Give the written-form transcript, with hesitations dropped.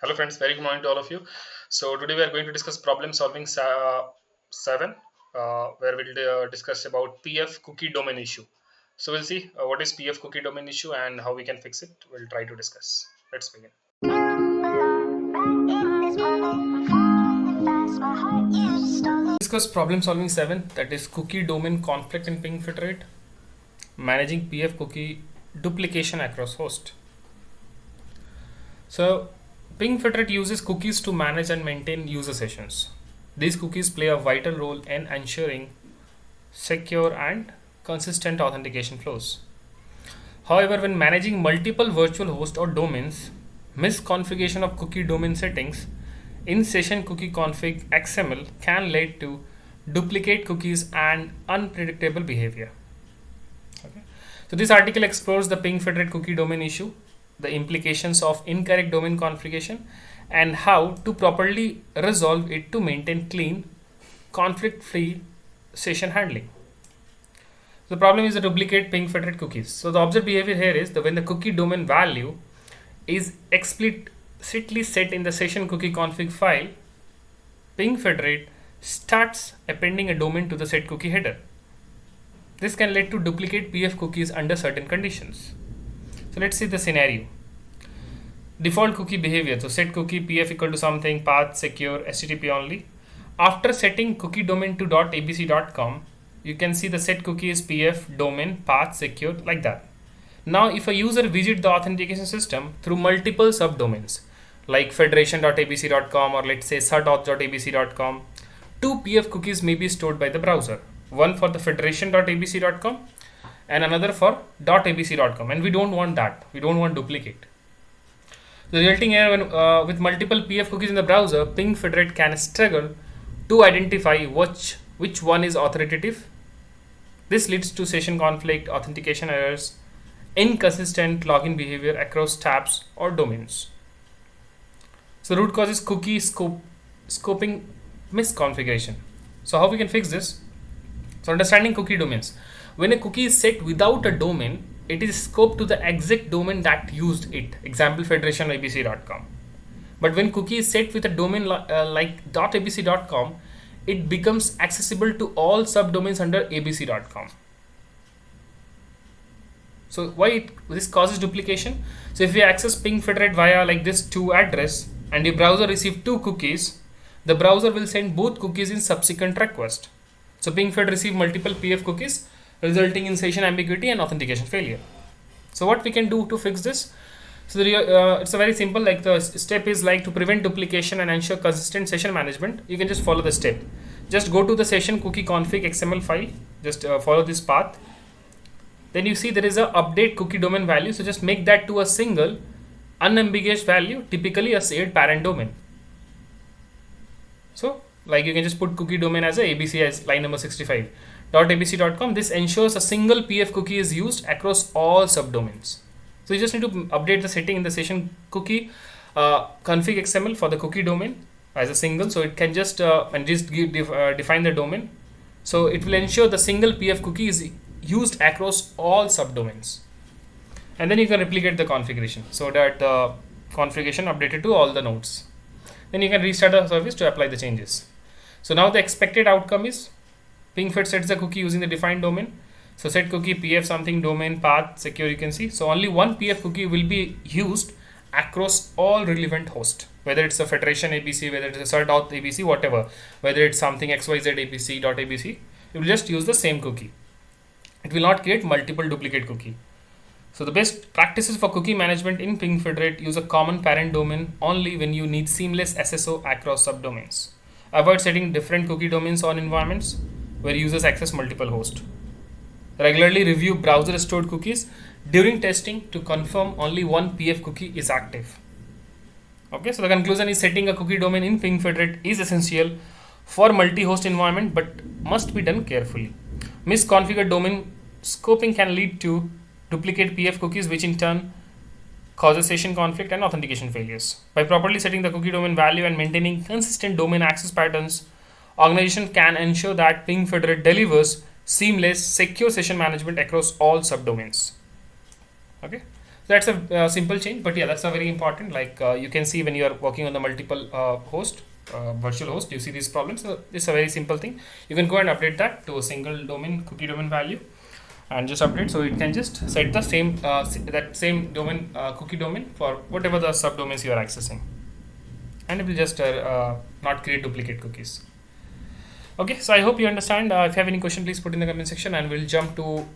Hello friends, very good morning to all of you. So today we are going to discuss problem solving 7, where we'll discuss about PF cookie domain issue. So we'll see what is PF cookie domain issue and how we can fix it. We'll try to discuss. Let's begin. Discuss problem solving 7, that is cookie domain conflict in ping fit rate, managing PF cookie duplication across host. So Ping Federate uses cookies to manage and maintain user sessions. These cookies play a vital role in ensuring secure and consistent authentication flows. However, when managing multiple virtual hosts or domains, misconfiguration of cookie domain settings in session cookie config XML can lead to duplicate cookies and unpredictable behavior. Okay. So this article explores the Ping Federate cookie domain issue, the implications of incorrect domain configuration, and how to properly resolve it to maintain clean, conflict-free session handling. The problem is the duplicate ping federate cookies. So the observed behavior here is that when the cookie domain value is explicitly set in the session cookie config file, ping federate starts appending a domain to the set cookie header. This can lead to duplicate PF cookies under certain conditions. So let's see the scenario. Default cookie behavior. So set cookie PF equal to something, path, secure, HTTP only. After setting cookie domain to .abc.com, you can see the set cookie is PF, domain, path, secure, like that. Now if a user visits the authentication system through multiple subdomains like federation.abc.com or let's say sutauth.abc.com, two PF cookies may be stored by the browser. One for the federation.abc.com and another for .abc.com, and we don't want that. We don't want duplicate. The resulting error when, with multiple PF cookies in the browser, Ping Federate can struggle to identify which one is authoritative. This leads to session conflict, authentication errors, inconsistent login behavior across tabs or domains. So root cause is cookie scoping misconfiguration. So how we can fix this? So understanding cookie domains. When a cookie is set without a domain, it is scoped to the exact domain that used it. Example federation.abc.com. But when cookie is set with a domain like .abc.com, it becomes accessible to all subdomains under abc.com. So why this causes duplication? So if we access ping federate via like this to address and the browser receive two cookies, the browser will send both cookies in subsequent request. So ping fed receive multiple PF cookies, resulting in session ambiguity and authentication failure. So what we can do to fix this? So it's a very simple, like the step is like to prevent duplication and ensure consistent session management. You can just follow the step. Just go to the session cookie config XML file. Just follow this path. Then you see there is a update cookie domain value. So just make that to a single unambiguous value, typically a shared parent domain. So like you can just put cookie domain as a ABC as line number 65. .abc.com. This ensures a single PF cookie is used across all subdomains. So you just need to update the setting in the session cookie config XML for the cookie domain as a single. So it can just define the domain. So it will ensure the single PF cookie is used across all subdomains. And then you can replicate the configuration so that the configuration updated to all the nodes. Then you can restart the service to apply the changes. So now the expected outcome is PingFed sets the cookie using the defined domain. So set cookie PF something domain path secure, you can see. So only one PF cookie will be used across all relevant hosts, whether it's a federation ABC, whether it's a sutauth ABC, whatever, whether it's something XYZ ABC.abc, you will just use the same cookie. It will not create multiple duplicate cookie. So the best practices for cookie management in Ping Federate: use a common parent domain only when you need seamless SSO across subdomains. Avoid setting different cookie domains on environments where users access multiple hosts. Regularly review browser stored cookies during testing to confirm only one PF cookie is active. Okay, so the conclusion is setting a cookie domain in Ping Federate is essential for multi-host environment but must be done carefully. Misconfigured domain scoping can lead to duplicate PF cookies, which in turn causes session conflict and authentication failures. By properly setting the cookie domain value and maintaining consistent domain access patterns, organization can ensure that Ping Federate delivers seamless, secure session management across all subdomains. Okay, That's a simple change, but yeah, that's a very important. Like you can see when you are working on the multiple virtual host, you see these problems. So it's a very simple thing. You can go and update that to a single domain cookie domain value, and just update. So it can just set the same that same domain cookie domain for whatever the subdomains you are accessing, and it will just not create duplicate cookies. Okay, so I hope you understand. If you have any question, please put in the comment section, and we'll jump to